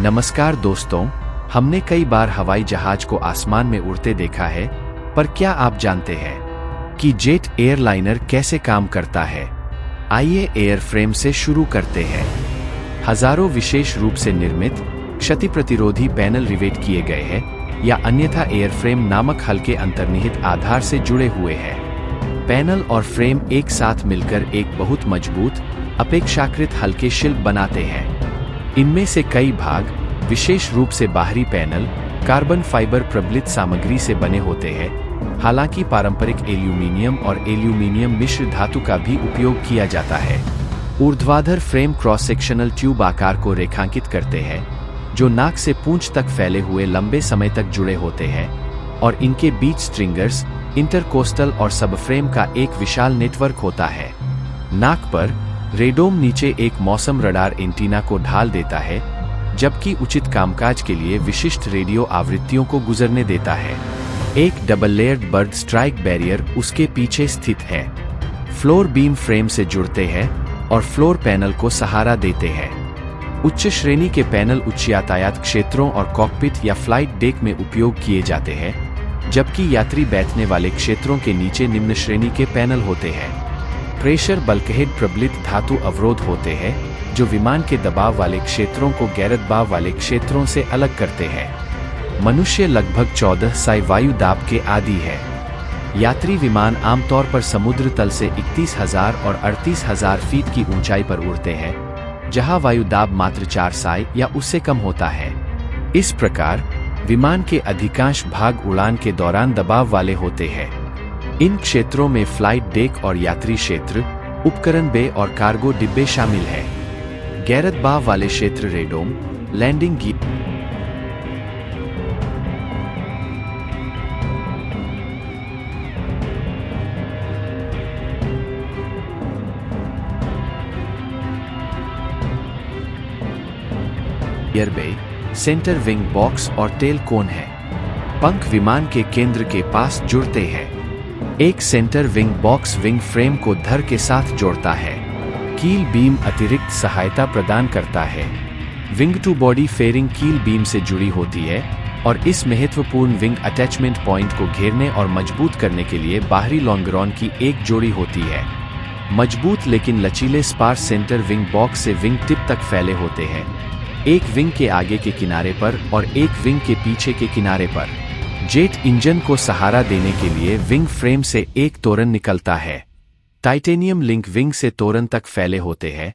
नमस्कार दोस्तों, हमने कई बार हवाई जहाज को आसमान में उड़ते देखा है, पर क्या आप जानते हैं कि जेट एयरलाइनर कैसे काम करता है? आइए एयरफ्रेम से शुरू करते हैं। हजारों विशेष रूप से निर्मित क्षति प्रतिरोधी पैनल रिवेट किए गए हैं या अन्यथा एयरफ्रेम नामक हल्के अंतर्निहित आधार से जुड़े हुए हैं। पैनल और फ्रेम एक साथ मिलकर एक बहुत मजबूत अपेक्षाकृत हल्के शिल्प बनाते हैं। इनमें से कई भाग, विशेष रूप से बाहरी पैनल, कार्बन फाइबर प्रबलित सामग्री से बने होते हैं। हालांकि पारंपरिक एल्यूमीनियम और एल्यूमीनियम मिश्र धातु का भी उपयोग किया जाता है। ऊर्ध्वाधर फ्रेम क्रॉस सेक्शनल ट्यूब आकार को रेखांकित करते हैं, जो नाक से पूंछ तक फैले हुए लंबे समय तक जुड़े होते हैं, और इनके बीच स्ट्रिंगर्स, इंटरकोस्टल और सबफ्रेम का एक विशाल नेटवर्क होता है। नाक पर रेडोम नीचे एक मौसम रडार एंटीना को ढाल देता है, जबकि उचित कामकाज के लिए विशिष्ट रेडियो आवृत्तियों को गुजरने देता है। एक double layered bird strike barrier उसके पीछे स्थित है। फ्लोर बीम फ्रेम से जुड़ते हैं और फ्लोर पैनल को सहारा देते हैं। उच्च श्रेणी के पैनल उच्च यातायात क्षेत्रों और कॉकपिट या फ्लाइट डेक में उपयोग किए जाते हैं, जबकि यात्री बैठने वाले क्षेत्रों के नीचे निम्न श्रेणी के पैनल होते हैं। प्रेशर बल्कहेड प्रबलित धातु अवरोध होते हैं, जो विमान के दबाव वाले क्षेत्रों को गैर दबाव वाले क्षेत्रों से अलग करते हैं। मनुष्य लगभग 14 SI वायु दाब के आदी है। यात्री विमान आमतौर पर समुद्र तल से 31,000 और 38,000 फीट की ऊंचाई पर उड़ते हैं, जहां वायु दाब मात्र 4 SI या उससे कम होता है। इस प्रकार विमान के अधिकांश भाग उड़ान के दौरान दबाव वाले होते हैं। इन क्षेत्रों में फ्लाइट डेक और यात्री क्षेत्र, उपकरण बे और कार्गो डिब्बे शामिल हैं। गैर दबाव वाले क्षेत्र रेडोम, लैंडिंग गियर बे, सेंटर विंग बॉक्स और टेल कोन है। पंख विमान के केंद्र के पास जुड़ते हैं। एक centre wing box wing frame को धर के साथ जोड़ता है। कील बीम अतिरिक्त सहायता प्रदान करता है। विंग टू बॉडी फेयरिंग कील बीम से जुड़ी होती है और इस महत्वपूर्ण विंग अटैचमेंट पॉइंट को घेरने और मजबूत करने के लिए बाहरी लॉन्गरॉन की एक जोड़ी होती है। मजबूत लेकिन लचीले स्पार्स सेंटर विंग बॉक्स से विंग टिप तक फैले होते हैं, एक विंग के आगे के किनारे पर और एक विंग के पीछे के किनारे पर। जेट इंजन को सहारा देने के लिए विंग फ्रेम से एक तोरन निकलता है। टाइटेनियम लिंक विंग से तोरन तक फैले होते हैं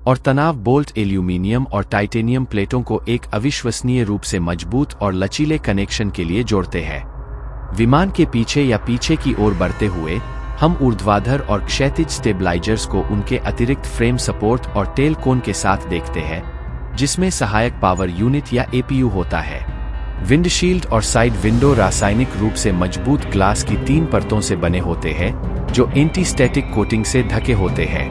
और तनाव बोल्ट एल्यूमीनियम और टाइटेनियम प्लेटों को एक अविश्वसनीय रूप से मजबूत और लचीले कनेक्शन के लिए जोड़ते हैं। विमान के पीछे या पीछे की ओर बढ़ते हुए हम ऊर्ध्वाधर और क्षैतिज स्टेबलाइजर्स को उनके अतिरिक्त फ्रेम सपोर्ट और टेल कोन के साथ देखते हैं, जिसमें सहायक पावर यूनिट या APU होता है। विंडशील्ड और साइड विंडो रासायनिक रूप से मजबूत ग्लास की 3 परतों से बने होते हैं, जो एंटी स्टैटिक कोटिंग से ढके होते हैं।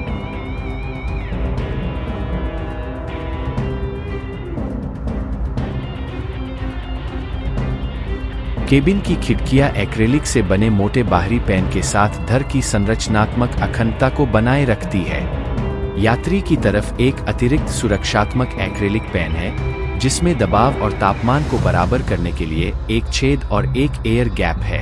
केबिन की खिड़कियां एक्रेलिक से बने मोटे बाहरी पैन के साथ धर की संरचनात्मक अखंडता को बनाए रखती है। यात्री की तरफ एक अतिरिक्त सुरक्षात्मक एक्रेलिक पैन है, जिसमें दबाव और तापमान को बराबर करने के लिए एक छेद और एक एयर गैप है।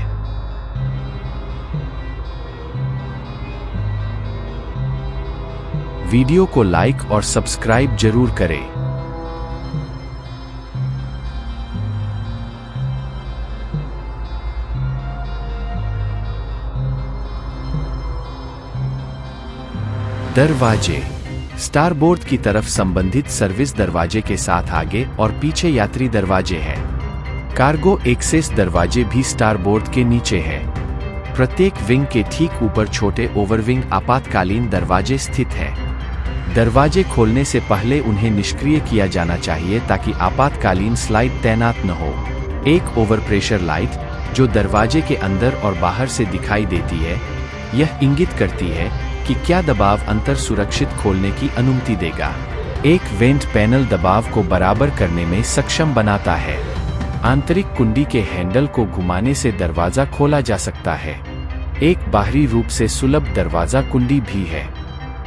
वीडियो को लाइक और सब्सक्राइब जरूर करें। दरवाजे स्टारबोर्ड की तरफ संबंधित सर्विस दरवाजे के साथ आगे और पीछे यात्री दरवाजे हैं। कार्गो एक्सेस दरवाजे भी स्टारबोर्ड के नीचे है। प्रत्येक विंग के ठीक ऊपर छोटे ओवरविंग आपातकालीन दरवाजे स्थित हैं। दरवाजे खोलने से पहले उन्हें निष्क्रिय किया जाना चाहिए ताकि आपातकालीन स्लाइड तैनात न हो। एक ओवरप्रेशर लाइट, जो दरवाजे के अंदर और बाहर से दिखाई देती है, यह इंगित करती है कि क्या दबाव अंतर सुरक्षित खोलने की अनुमति देगा। एक वेंट पैनल दबाव को बराबर करने में सक्षम बनाता है। आंतरिक कुंडी के हैंडल को घुमाने से दरवाजा खोला जा सकता है। एक बाहरी रूप से सुलभ दरवाजा कुंडी भी है।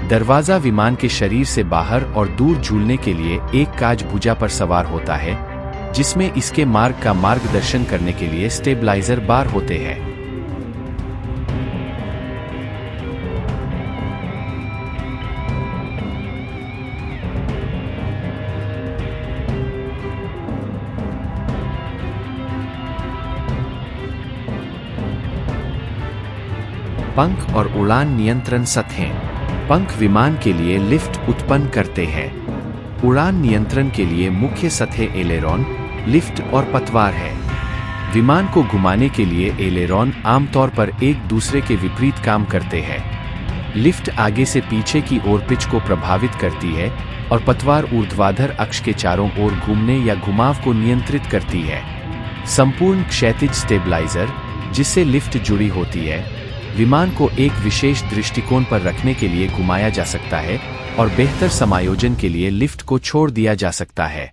दरवाजा विमान के शरीर से बाहर और दूर झूलने के लिए एक काज भुजा पर सवार होता है, जिसमें इसके मार्ग का मार्गदर्शन करने के लिए स्टेबलाइजर बार होते हैं। पंख और उड़ान नियंत्रण सतहें। पंख विमान के लिए लिफ्ट उत्पन्न करते हैं। उड़ान नियंत्रण के लिए मुख्य सतहें एलेरॉन, लिफ्ट और पतवार है। विमान को घुमाने के लिए एलेरॉन आमतौर पर एक दूसरे के विपरीत काम करते हैं। लिफ्ट आगे से पीछे की ओर पिच को प्रभावित करती है और पतवार ऊर्ध्वाधर अक्ष के चारों ओर घूमने या घुमाव को नियंत्रित करती है। संपूर्ण क्षैतिज स्टेबलाइजर, जिससे लिफ्ट जुड़ी होती है, विमान को एक विशेष दृष्टिकोण पर रखने के लिए घुमाया जा सकता है और बेहतर समायोजन के लिए लिफ्ट को छोड़ दिया जा सकता है।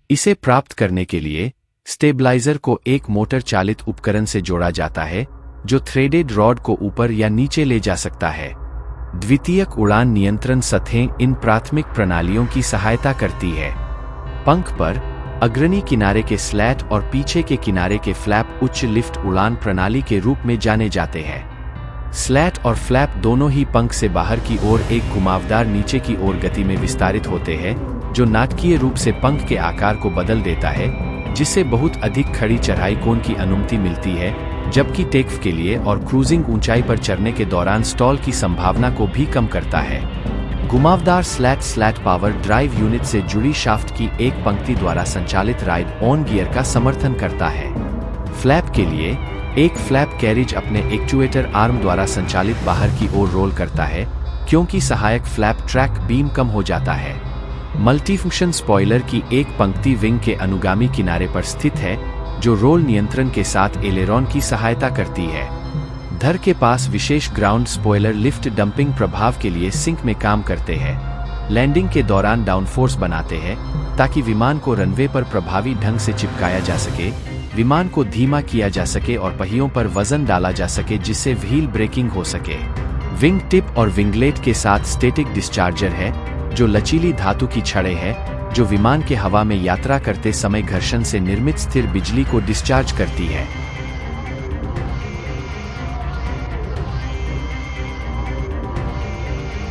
इसे प्राप्त करने के लिए स्टेबलाइजर को एक मोटर चालित उपकरण से जोड़ा जाता है, जो थ्रेडेड रॉड को ऊपर या नीचे ले जा सकता है। द्वितीयक उड़ान नियंत्रण सतहें इन प्राथमिक प्रणालियों की सहायता करती है। पंख पर अग्रणी किनारे के स्लैट और पीछे के किनारे के फ्लैप उच्च लिफ्ट उड़ान प्रणाली के रूप में जाने जाते हैं। स्लैट और फ्लैप दोनों ही पंख से बाहर की ओर एक घुमावदार नीचे की ओर गति में विस्तारित होते हैं, जो नाटकीय रूप से पंख के आकार को बदल देता है, जिससे बहुत अधिक खड़ी चढ़ाई कोण की अनुमति मिलती है, जबकि टेकऑफ के लिए और क्रूजिंग ऊंचाई पर चढ़ने के दौरान स्टॉल की संभावना को भी कम करता है। घुमावदार स्लैट पावर ड्राइव यूनिट से जुड़ी शाफ्ट की एक पंक्ति द्वारा संचालित राइड ऑन गियर का समर्थन करता है। फ्लैप के लिए एक फ्लैप कैरिज अपने एक्चुएटर आर्म द्वारा संचालित बाहर की ओर रोल करता है, क्योंकि सहायक फ्लैप ट्रैक बीम कम हो जाता है। मल्टीफंक्शन स्पॉइलर की एक पंक्ति विंग के अनुगामी किनारे पर स्थित है, जो रोल नियंत्रण के साथ एलेरॉन की सहायता करती है। धर के पास विशेष ग्राउंड स्पॉइलर लिफ्ट डंपिंग प्रभाव के लिए सिंक में काम करते हैं। लैंडिंग के दौरान डाउनफोर्स बनाते हैं, ताकि विमान को रनवे पर प्रभावी ढंग से चिपकाया जा सके, विमान को धीमा किया जा सके और पहियों पर वजन डाला जा सके, जिससे व्हील ब्रेकिंग हो सके। विंग टिप और विंगलेट के साथ स्टैटिक डिस्चार्जर है, जो लचीली धातु की छड़ें है, जो विमान के हवा में यात्रा करते समय घर्षण से निर्मित स्थिर बिजली को डिस्चार्ज करती है।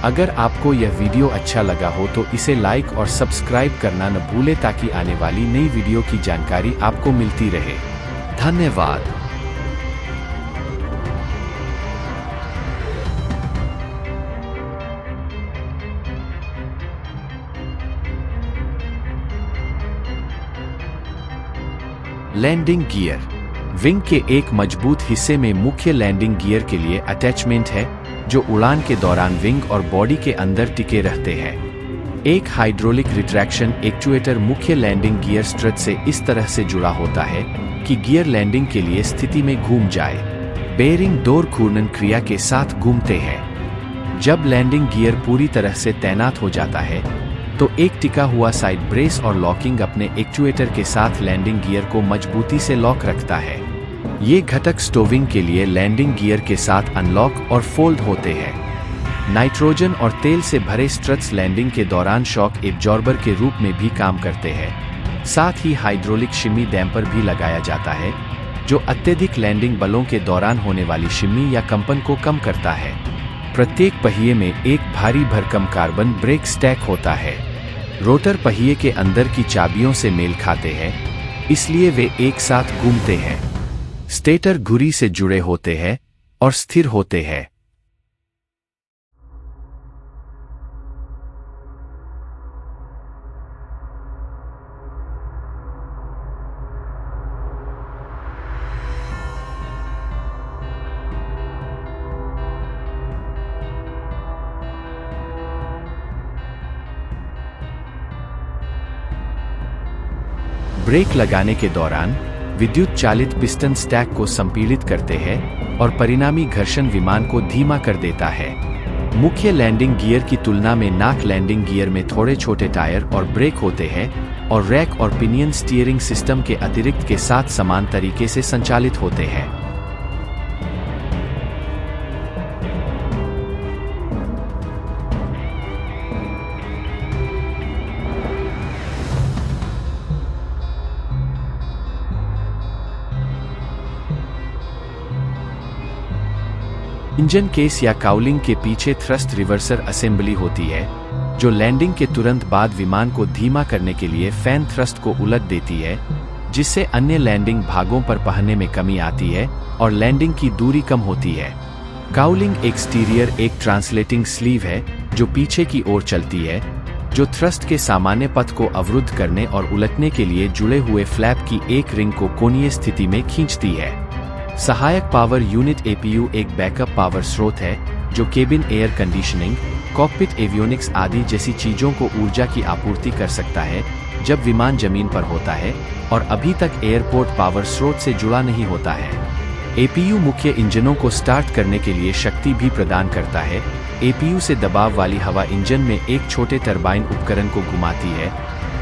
अगर आपको यह वीडियो अच्छा लगा हो तो इसे लाइक और सब्सक्राइब करना न भूलें, ताकि आने वाली नई वीडियो की जानकारी आपको मिलती रहे। धन्यवाद। Landing gear. विंग के एक मजबूत हिस्से में मुख्य लैंडिंग गियर के लिए अटैचमेंट है, जो उड़ान के दौरान विंग और बॉडी के अंदर टिके रहते हैं। एक हाइड्रोलिक रिट्रैक्शन एक्चुएटर मुख्य लैंडिंग गियर स्ट्रट से इस तरह से जुड़ा होता है कि गियर लैंडिंग के लिए स्थिति में घूम जाए। बेयरिंग डोर घूर्णन क्रिया के साथ घूमते हैं। जब लैंडिंग गियर पूरी तरह से तैनात हो जाता है, तो एक टिका हुआ साइड ब्रेस और लॉकिंग अपने एक्चुएटर के साथ लैंडिंग गियर को मजबूती से लॉक रखता है। ये घटक स्टोविंग के लिए लैंडिंग गियर के साथ अनलॉक और फोल्ड होते हैं। नाइट्रोजन और तेल से भरे स्ट्रट्स लैंडिंग के दौरान शॉक एब्जॉर्बर के रूप में भी काम करते हैं। साथ ही हाइड्रोलिक शिमी डैम्पर भी लगाया जाता है, जो अत्यधिक लैंडिंग बलों के दौरान होने वाली शिमी या कंपन को कम करता है। प्रत्येक पहिए में एक भारी भरकम कार्बन ब्रेक स्टैक होता है। रोटर पहिए के अंदर की चाबियों से मेल खाते हैं, इसलिए वे एक साथ घूमते हैं। स्टेटर घुरी से जुड़े होते हैं और स्थिर होते हैं। ब्रेक लगाने के दौरान विद्युत चालित पिस्टन स्टैक को संपीड़ित करते हैं और परिणामी घर्षण विमान को धीमा कर देता है। मुख्य लैंडिंग गियर की तुलना में नाक लैंडिंग गियर में थोड़े छोटे टायर और ब्रेक होते हैं और रैक और पिनियन स्टीयरिंग सिस्टम के अतिरिक्त के साथ समान तरीके से संचालित होते हैं। इंजन केस या काउलिंग के पीछे थ्रस्ट रिवर्सर असेंबली होती है, जो लैंडिंग के तुरंत बाद विमान को धीमा करने के लिए फैन थ्रस्ट को उलट देती है, जिससे अन्य लैंडिंग भागों पर पहने में कमी आती है और लैंडिंग की दूरी कम होती है। काउलिंग एक्सटीरियर एक ट्रांसलेटिंग स्लीव है जो पीछे की ओर चलती है, जो थ्रस्ट के सामान्य पथ को अवरुद्ध करने और उलटने के लिए जुड़े हुए फ्लैप की एक रिंग को कोणीय स्थिति में खींचती है। सहायक पावर यूनिट एपीयू एक बैकअप पावर स्रोत है जो cabin air conditioning, cockpit avionics आदि जैसी चीजों को ऊर्जा की आपूर्ति कर सकता है जब विमान जमीन पर होता है और अभी तक एयरपोर्ट पावर स्रोत से जुड़ा नहीं होता है। एपीयू मुख्य इंजनों को स्टार्ट करने के लिए शक्ति भी प्रदान करता है। एपीयू से दबाव वाली हवा इंजन में एक छोटे टरबाइन उपकरण को घुमाती है,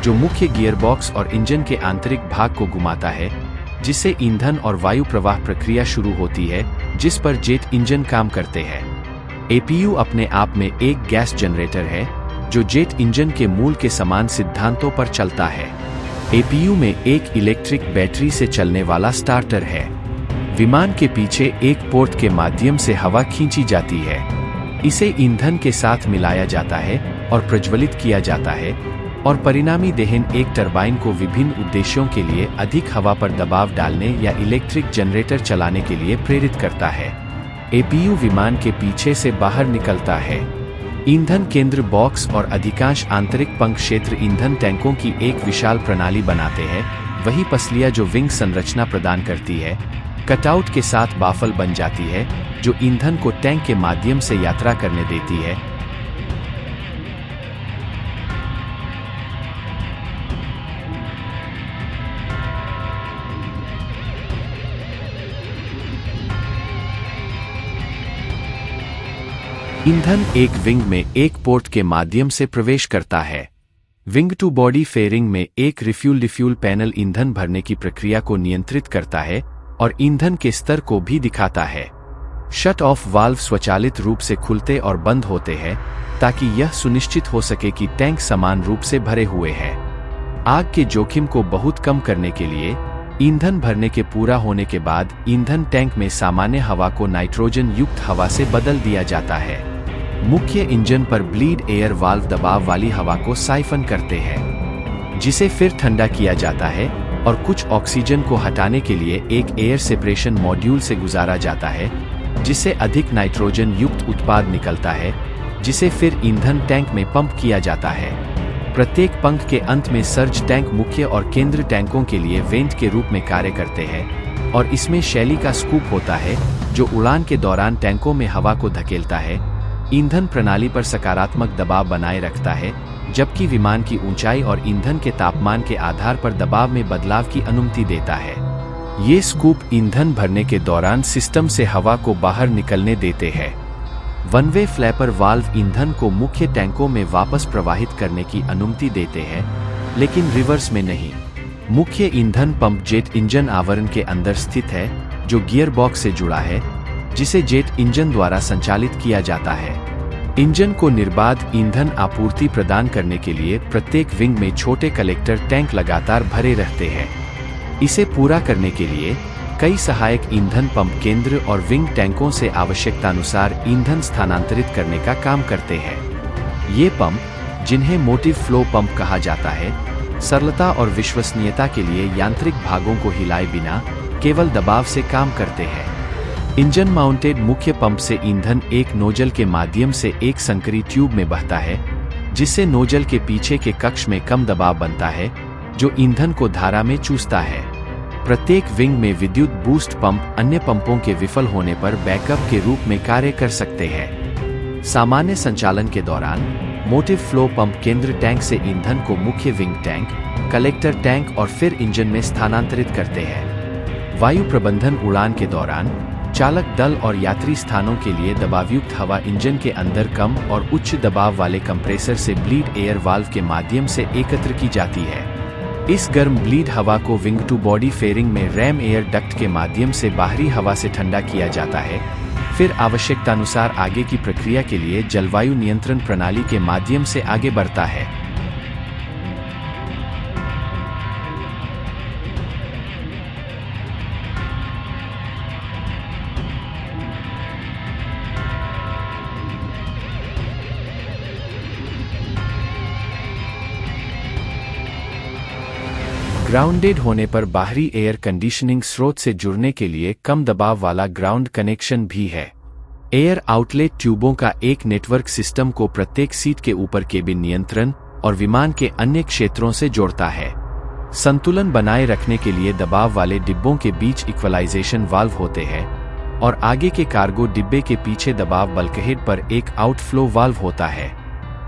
जो मुख्य गियरबॉक्स और इंजन के आंतरिक भाग को घुमाता है, जिससे ईंधन और वायु प्रवाह प्रक्रिया शुरू होती है, जिस पर जेट इंजन काम करते हैं। एपीयू अपने आप में एक गैस जनरेटर है, जो जेट इंजन के मूल के समान सिद्धांतों पर चलता है। एपीयू में एक इलेक्ट्रिक बैटरी से चलने वाला स्टार्टर है। विमान के पीछे एक पोर्ट के माध्यम से हवा खींची जाती है। इसे ईंधन के साथ मिलाया जाता है और प्रज्वलित किया जाता है, और परिणामी दहन एक टरबाइन को विभिन्न उद्देश्यों के लिए अधिक हवा पर दबाव डालने या इलेक्ट्रिक जनरेटर चलाने के लिए प्रेरित करता है। एपीयू विमान के पीछे से बाहर निकलता है। ईंधन केंद्र बॉक्स और अधिकांश आंतरिक पंख क्षेत्र ईंधन टैंकों की एक विशाल प्रणाली बनाते हैं। वही पसलियां जो विंग संरचना प्रदान करती है, कटआउट के साथ बाफल बन जाती है, जो ईंधन को टैंक के माध्यम से यात्रा करने देती है। ईंधन एक विंग में एक पोर्ट के माध्यम से प्रवेश करता है। विंग टू बॉडी फेयरिंग में एक रिफ्यूल पैनल ईंधन भरने की प्रक्रिया को नियंत्रित करता है और ईंधन के स्तर को भी दिखाता है। शट ऑफ वाल्व स्वचालित रूप से खुलते और बंद होते हैं ताकि यह सुनिश्चित हो सके कि टैंक समान रूप से भरे हुए हैं। आग के जोखिम को बहुत कम करने के लिए ईंधन भरने के पूरा होने के बाद ईंधन टैंक में सामान्य हवा को नाइट्रोजन युक्त हवा से बदल दिया जाता है। मुख्य इंजन पर ब्लीड एयर वाल्व दबाव वाली हवा को साइफन करते हैं, जिसे फिर ठंडा किया जाता है और कुछ ऑक्सीजन को हटाने के लिए एक एयर सेपरेशन मॉड्यूल से गुजारा जाता है, जिससे अधिक नाइट्रोजन युक्त उत्पाद निकलता है, जिसे फिर ईंधन टैंक में पंप किया जाता है। प्रत्येक पंख के अंत में सर्ज टैंक मुख्य और केंद्र टैंकों के लिए वेंट के रूप में कार्य करते हैं, और इसमें शैली का स्कूप होता है जो उड़ान के दौरान टैंकों में हवा को धकेलता है, ईंधन प्रणाली पर सकारात्मक दबाव बनाए रखता है, जबकि विमान की ऊंचाई और ईंधन के तापमान के आधार पर दबाव में बदलाव की अनुमति देता है। ये स्कूप ईंधन भरने के दौरान सिस्टम से हवा को बाहर निकलने देते हैं। वन वे फ्लैपर वाल्व ईंधन को मुख्य टैंकों में वापस प्रवाहित करने की अनुमति देते हैं, लेकिन रिवर्स में नहीं। मुख्य ईंधन पंप जेट इंजन आवरण के अंदर स्थित है, जो गियर बॉक्स से जुड़ा है, जिसे जेट इंजन द्वारा संचालित किया जाता है। इंजन को निर्बाध ईंधन आपूर्ति प्रदान करने के लिए प्रत्येक विंग में छोटे कलेक्टर टैंक लगातार भरे रहते हैं। इसे पूरा करने के लिए कई सहायक ईंधन पंप केंद्र और विंग टैंकों से आवश्यकतानुसार ईंधन स्थानांतरित करने का काम करते हैं। ये पंप, जिन्हें मोटिव फ्लो पंप कहा जाता है, सरलता और विश्वसनीयता के लिए यांत्रिक भागों को हिलाए बिना केवल दबाव से काम करते हैं। इंजन माउंटेड मुख्य पंप से ईंधन एक नोजल के माध्यम से एक संकरी ट्यूब में बहता है, जिससे नोजल के पीछे के कक्ष में कम दबाव बनता है, जो ईंधन को धारा में चूसता है। प्रत्येक विंग में विद्युत बूस्ट पंप अन्य पंपों के विफल होने पर बैकअप के रूप में कार्य कर सकते हैं। सामान्य संचालन के दौरान मोटिव फ्लो पंप केंद्र टैंक से ईंधन को मुख्य विंग टैंक, कलेक्टर टैंक और फिर इंजन में स्थानांतरित करते हैं। वायु प्रबंधन उड़ान के दौरान चालक दल और यात्री स्थानों के लिए दबावयुक्त हवा इंजन के अंदर कम और उच्च दबाव वाले कंप्रेसर से ब्लीड एयर वाल्व के माध्यम से एकत्र की जाती है। इस गर्म ब्लीड हवा को विंग टू बॉडी फेयरिंग में रैम एयर डक्ट के माध्यम से बाहरी हवा से ठंडा किया जाता है, फिर आवश्यकतानुसार आगे की प्रक्रिया के लिए जलवायु नियंत्रण प्रणाली के माध्यम से आगे बढ़ता है। ग्राउंडेड होने पर बाहरी एयर कंडीशनिंग स्रोत से जुड़ने के लिए कम दबाव वाला ग्राउंड कनेक्शन भी है। एयर आउटलेट ट्यूबों का एक नेटवर्क सिस्टम को प्रत्येक सीट के ऊपर केबिन नियंत्रण और विमान के अन्य क्षेत्रों से जोड़ता है। संतुलन बनाए रखने के लिए दबाव वाले डिब्बों के बीच इक्वलाइजेशन वाल्व होते हैं और आगे के कार्गो डिब्बे के पीछे दबाव बल्कहेड पर एक आउटफ्लो वाल्व होता है।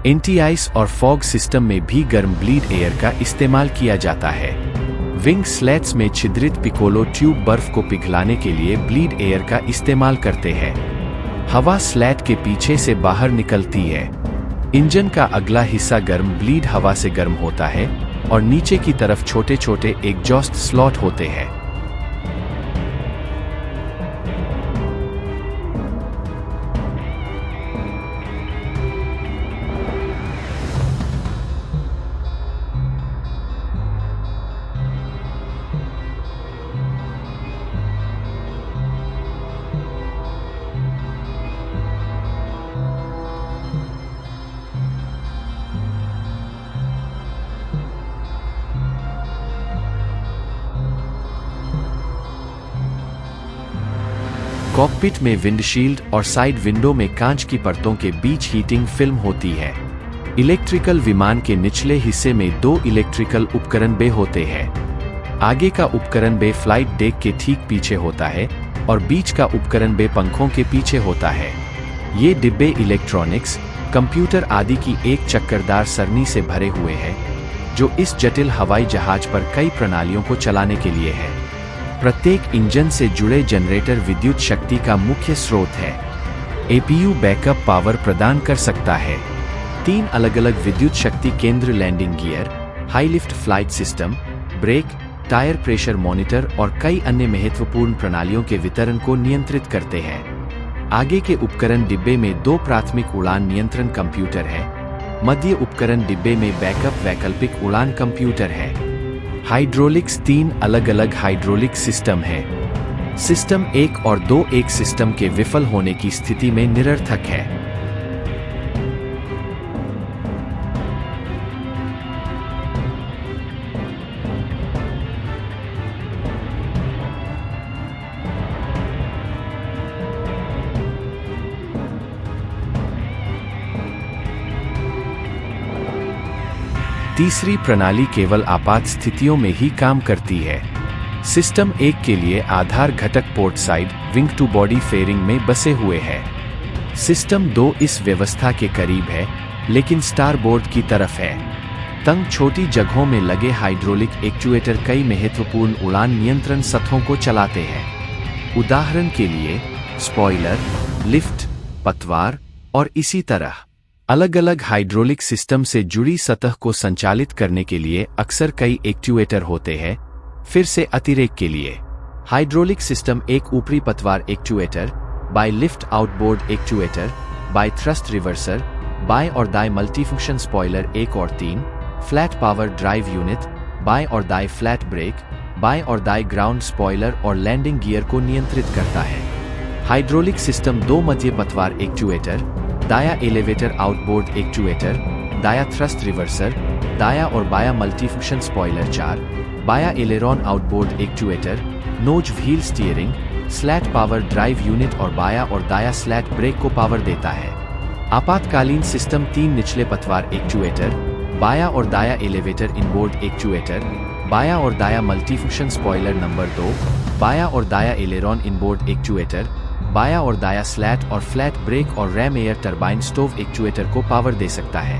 एंटी-आइस और फॉग सिस्टम में भी गर्म ब्लीड एयर का इस्तेमाल किया जाता है। विंग स्लैट्स में छिद्रित पिकोलो ट्यूब बर्फ को पिघलाने के लिए ब्लीड एयर का इस्तेमाल करते हैं। हवा स्लैट के पीछे से बाहर निकलती है। इंजन का अगला हिस्सा गर्म ब्लीड हवा से गर्म होता है और नीचे की तरफ छोटे छोटे एग्जॉस्ट स्लॉट होते हैं। कॉकपिट में विंडशील्ड और साइड विंडो में कांच की परतों के बीच हीटिंग फिल्म होती है। इलेक्ट्रिकल विमान के निचले हिस्से में दो इलेक्ट्रिकल उपकरण बे होते हैं। आगे का उपकरण बे फ्लाइट डेक के ठीक पीछे होता है और बीच का उपकरण बे पंखों के पीछे होता है। ये डिब्बे इलेक्ट्रॉनिक्स, कंप्यूटर आदि की एक चक्करदार सरनी से भरे हुए हैं, जो इस जटिल हवाई जहाज पर कई प्रणालियों को चलाने के लिए है। प्रत्येक इंजन से जुड़े जनरेटर विद्युत शक्ति का मुख्य स्रोत है। एपीयू बैकअप पावर प्रदान कर सकता है। 3 अलग-अलग विद्युत शक्ति केंद्र landing gear, high lift flight system, brake, tyre pressure monitor और कई अन्य महत्वपूर्ण प्रणालियों के वितरण को नियंत्रित करते हैं। आगे के उपकरण डिब्बे में 2 प्राथमिक उड़ान नियंत्रण कंप्यूटर है। मध्य उपकरण डिब्बे में बैकअप वैकल्पिक उड़ान कंप्यूटर है। हाइड्रोलिक्स 3 अलग-अलग हाइड्रोलिक सिस्टम है। सिस्टम 1 और 2 एक सिस्टम के विफल होने की स्थिति में निरर्थक है। तीसरी प्रणाली केवल आपात स्थितियों में ही काम करती है। सिस्टम 1 के लिए आधार घटक port side wing to body fairing में बसे हुए हैं। सिस्टम 2 इस व्यवस्था के करीब है, लेकिन स्टारबोर्ड की तरफ है। तंग छोटी जगहों में लगे हाइड्रोलिक एक्चुएटर कई महत्वपूर्ण उड़ान नियंत्रण सतहों को चलाते हैं। उदाहरण के लिए स्पॉइलर, लिफ्ट, पतवार और इसी तरह। अलग-अलग हाइड्रोलिक सिस्टम से जुड़ी सतह को संचालित करने के लिए अक्सर कई एक्चुएटर होते हैं। फिर से अतिरेक के लिए हाइड्रोलिक सिस्टम एक ऊपरी पतवार एक्चुएटर, बाय लिफ्ट आउटबोर्ड एक्चुएटर, बाय थ्रस्ट रिवर्सर, बाय और दाएं मल्टीफंक्शन स्पॉइलर 1 और 3, फ्लैट पावर ड्राइव यूनिट, बाय और दाएं फ्लैट ब्रेक, बाय और दाएं ग्राउंड स्पॉइलर और लैंडिंग गियर को नियंत्रित करता है। हाइड्रोलिक सिस्टम 2 मध्य पतवार एक्चुएटर, दाया एलिवेटर आउटबोर्ड एक्चुएटर, दाया थ्रस्ट रिवर्सर, दाया और बाया मल्टीफंक्शन स्पॉइलर 4, बाया aileron outboard actuator, nose wheel steering, slat power drive unit और बाया और दाया स्लैट ब्रेक को पावर देता है। आपातकालीन सिस्टम 3 निचले पतवार एक्चुएटर, बाया और दाया एलिवेटर इनबोर्ड एक्चुएटर, बाया और दाया मल्टीफंक्शन स्पॉइलर नंबर 2, बाया और दाया एलेरॉन इनबोर्ड एक्चुएटर, बाया और दाया स्लैट और फ्लैट ब्रेक और RAM air turbine stove actuator को पावर दे सकता है।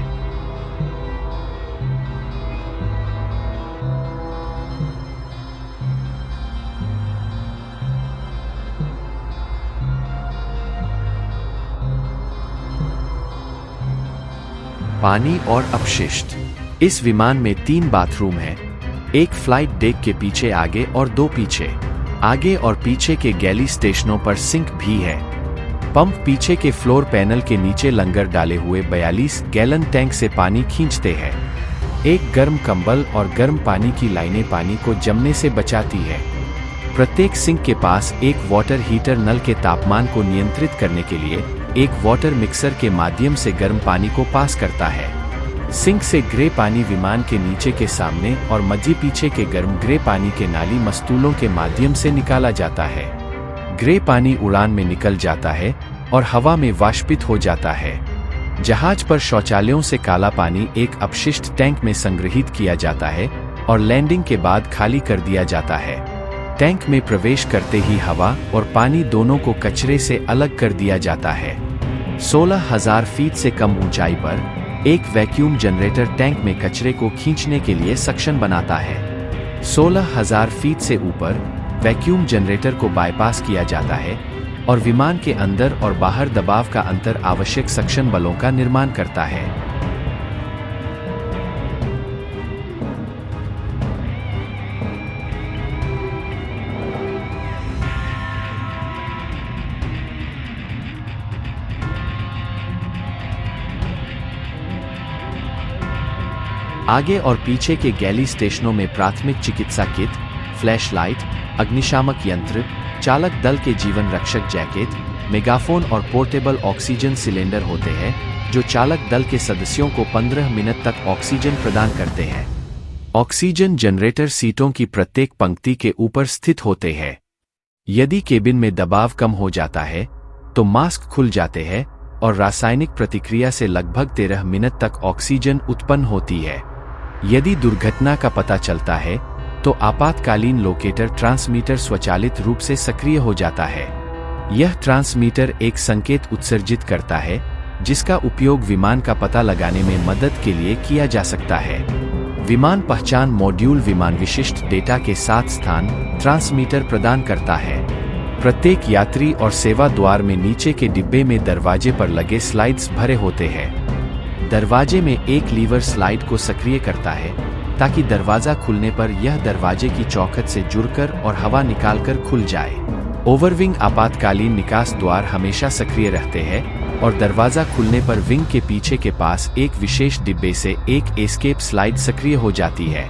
पानी और अपशिष्ट। इस विमान में 3 बाथरूम हैं, एक फ्लाइट डेक के पीछे आगे और 2 पीछे। आगे और पीछे के गैली स्टेशनों पर सिंक भी है। पंप पीछे के फ्लोर पैनल के नीचे लंगर डाले हुए 42 गैलन टैंक से पानी खींचते हैं। एक गर्म कंबल और गर्म पानी की लाइनें पानी को जमने से बचाती है। प्रत्येक सिंक के पास एक वाटर हीटर नल के तापमान को नियंत्रित करने के लिए एक वाटर मिक्सर के माध्यम से गर्म पानी को पास करता है। सिंक से ग्रे पानी विमान के नीचे के सामने और मध्य पीछे के गर्म ग्रे पानी के नाली मस्तूलों के माध्यम से निकाला जाता है। ग्रे पानी उड़ान में निकल जाता है और हवा में वाष्पित हो जाता है। जहाज पर शौचालयों से काला पानी एक अपशिष्ट टैंक में संग्रहित किया जाता है और लैंडिंग के बाद खाली कर दिया जाता है। टैंक में प्रवेश करते ही हवा और पानी दोनों को कचरे से अलग कर दिया जाता है। 16,000 फीट से कम ऊंचाई पर एक वैक्यूम जनरेटर टैंक में कचरे को खींचने के लिए सक्शन बनाता है। 16,000 फीट से ऊपर वैक्यूम जनरेटर को बाईपास किया जाता है और विमान के अंदर और बाहर दबाव का अंतर आवश्यक सक्शन बलों का निर्माण करता है। आगे और पीछे के गैली स्टेशनों में प्राथमिक चिकित्सा किट, फ्लैशलाइट, अग्निशामक यंत्र, चालक दल के जीवन रक्षक जैकेट, मेगाफोन और पोर्टेबल ऑक्सीजन सिलेंडर होते हैं, जो चालक दल के सदस्यों को 15 मिनट तक ऑक्सीजन प्रदान करते हैं। ऑक्सीजन जनरेटर सीटों की प्रत्येक पंक्ति के ऊपर स्थित होते हैं। यदि केबिन में दबाव कम हो जाता है, तो मास्क खुल जाते हैं और रासायनिक प्रतिक्रिया से लगभग 13 मिनट तक ऑक्सीजन उत्पन्न होती है। यदि दुर्घटना का पता चलता है, तो आपातकालीन लोकेटर ट्रांसमीटर स्वचालित रूप से सक्रिय हो जाता है। यह ट्रांसमीटर एक संकेत उत्सर्जित करता है, जिसका उपयोग विमान का पता लगाने में मदद के लिए किया जा सकता है। विमान पहचान मॉड्यूल विमान विशिष्ट डेटा के साथ स्थान ट्रांसमीटर प्रदान करता है। प्रत्येक यात्री और सेवा द्वार में नीचे के डिब्बे में दरवाजे पर लगे स्लाइड्स भरे होते हैं। दरवाजे में एक लीवर स्लाइड को सक्रिय करता है, ताकि दरवाजा खुलने पर यह दरवाजे की चौखट से जुड़कर और हवा निकालकर खुल जाए। ओवरविंग आपातकालीन निकास द्वार हमेशा सक्रिय रहते हैं और दरवाजा खुलने पर विंग के पीछे के पास एक विशेष डिब्बे से एक एस्केप स्लाइड सक्रिय हो जाती है।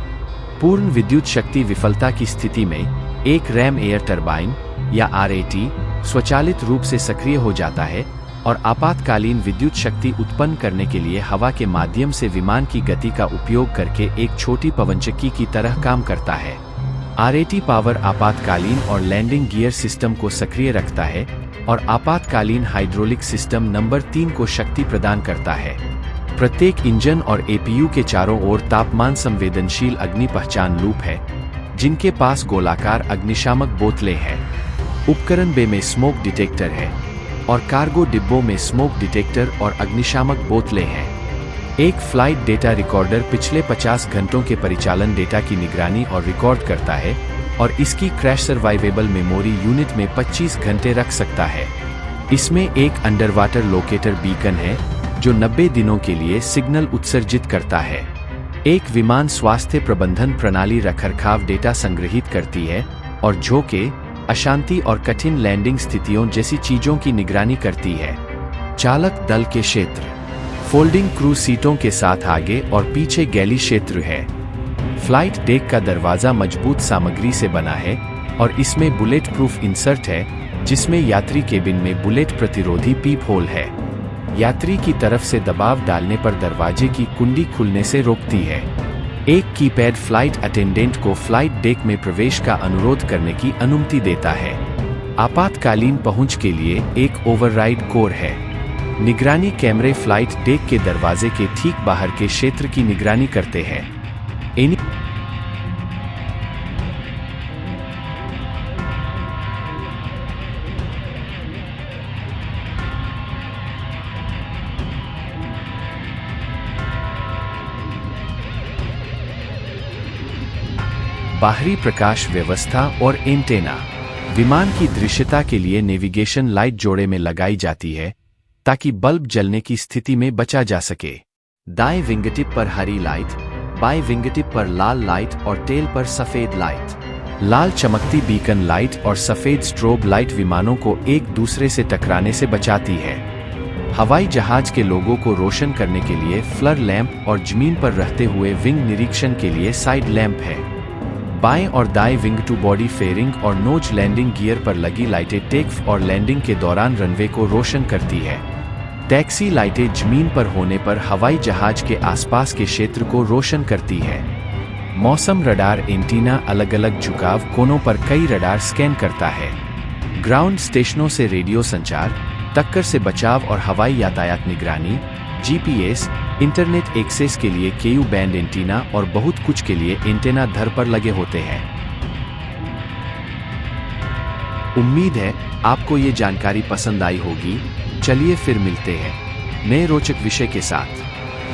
पूर्ण विद्युत शक्ति विफलता की स्थिति में एक रैम एयर टरबाइन या RAT स्वचालित रूप से सक्रिय हो जाता है और आपातकालीन विद्युत शक्ति उत्पन्न करने के लिए हवा के माध्यम से विमान की गति का उपयोग करके एक छोटी पवनचक्की की तरह काम करता है। RAT पावर आपातकालीन और लैंडिंग गियर सिस्टम को सक्रिय रखता है और आपातकालीन हाइड्रोलिक सिस्टम नंबर 3 को शक्ति प्रदान करता है। प्रत्येक इंजन और APU के चारों ओर तापमान संवेदनशील अग्नि पहचान लूप है, जिनके पास गोलाकार अग्निशामक बोतलें हैं। उपकरण बे में स्मोक डिटेक्टर है और कार्गो डिब्बों में स्मोक डिटेक्टर और अग्निशामक बोतलें हैं। एक फ्लाइट डेटा रिकॉर्डर पिछले 50 घंटों के परिचालन डेटा की निगरानी और रिकॉर्ड करता है और इसकी क्रैश सर्वाइवेबल मेमोरी यूनिट में 25 घंटे रख सकता है। इसमें एक अंडरवाटर लोकेटर बीकन है, जो 90 दिनों के लिए सिग्नल उत्सर्जित करता है। एक विमान स्वास्थ्य प्रबंधन प्रणाली रखरखाव डेटा संग्रहित करती है और झोंके, अशांति और कठिन लैंडिंग स्थितियों जैसी चीजों की निगरानी करती है। चालक दल के क्षेत्र फोल्डिंग क्रू सीटों के साथ आगे और पीछे गैली क्षेत्र है। फ्लाइट डेक का दरवाजा मजबूत सामग्री से बना है और इसमें बुलेट प्रूफ इंसर्ट है, जिसमें यात्री केबिन में बुलेट प्रतिरोधी पीप होल है। यात्री की तरफ से दबाव डालने पर दरवाजे की कुंडी खुलने से रोकती है। एक कीपैड फ्लाइट अटेंडेंट को फ्लाइट डेक में प्रवेश का अनुरोध करने की अनुमति देता है। आपातकालीन पहुंच के लिए एक ओवरराइड कोर है। निगरानी कैमरे फ्लाइट डेक के दरवाजे के ठीक बाहर के क्षेत्र की निगरानी करते हैं। बाहरी प्रकाश व्यवस्था और एंटेना विमान की दृश्यता के लिए नेविगेशन लाइट जोड़े में लगाई जाती है, ताकि बल्ब जलने की स्थिति में बचा जा सके। दाएं विंगटिप पर हरी लाइट, बाएं विंगटिप पर लाल लाइट और टेल पर सफेद लाइट। लाल चमकती बीकन लाइट और सफेद स्ट्रोब लाइट विमानों को एक दूसरे से टकराने से बचाती है। हवाई जहाज के लोगों को रोशन करने के लिए फ्लर लैंप और जमीन पर रहते हुए विंग निरीक्षण के लिए साइड लैंप है। बाएं और दाएं विंग टू बॉडी फेयरिंग और नोज लैंडिंग गियर पर लगी लाइटें टेक और लैंडिंग के दौरान रनवे को रोशन करती है। टैक्सी लाइटें जमीन पर होने पर हवाई जहाज के आसपास के क्षेत्र को रोशन करती है। मौसम रडार एंटीना अलग अलग झुकाव कोनों पर कई रडार स्कैन करता है। ग्राउंड स्टेशनों से रेडियो संचार, टक्कर से बचाव और हवाई यातायात निगरानी, जीपीएस, इंटरनेट एक्सेस के लिए केयू बैंड एंटीना और बहुत कुछ के लिए एंटेना धर पर लगे होते हैं। उम्मीद है आपको ये जानकारी पसंद आई होगी। चलिए फिर मिलते हैं नए रोचक विषय के साथ।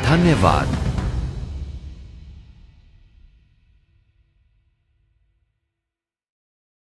धन्यवाद।